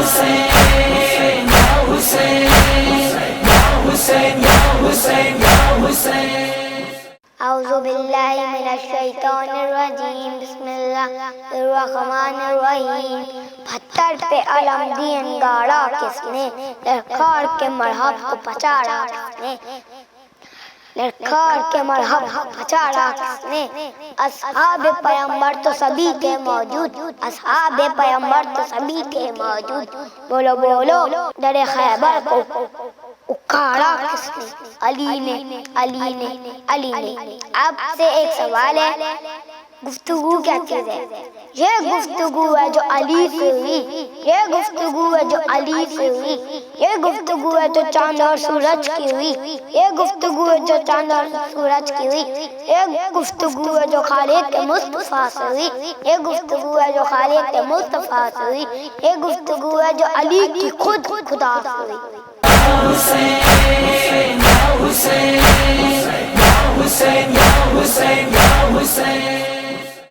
حسین یا حسین یا حسین یا حسین یا حسین. اعوذ باللہ من الشیطان الرجیم. بسم اللہ الرحمن الرحیم. پتھر پہ علم دین گاڑا کس نے، للکار کے مرحب کو پچاڑا کس نے، للکار کے مرحب کو پچاڑا کس نے. اصحاب پیغمبر تو سبھی تھے موجود، اصحاب پیغمبر تو سبھی تھے موجود. بولو بولو در خیبر کو اکھاڑا کس نے، علی نے علی نے علی نے. اب سے ایک سوال ہے، گفتگو کیا چیز ہے؟ یہ گفتگو ہے جو علی سے ہوئی، یہ گفتگو ہے جو علی سے ہوئی، یہ گفتگو ہے جو چاند اور سورج کی ہوئی، یہ گفتگو ہے جو چاند اور سورج کی ہوئی، یہ گفتگو ہے جو خالق مصطفیٰ سے ہوئی، یہ گفتگو ہے جو خالق مصطفیٰ سے ہوئی، یہ گفتگو ہے جو علی کی خود خدا سے ہوئی. حسین یا حسین یا حسین یا حسین یا حسین.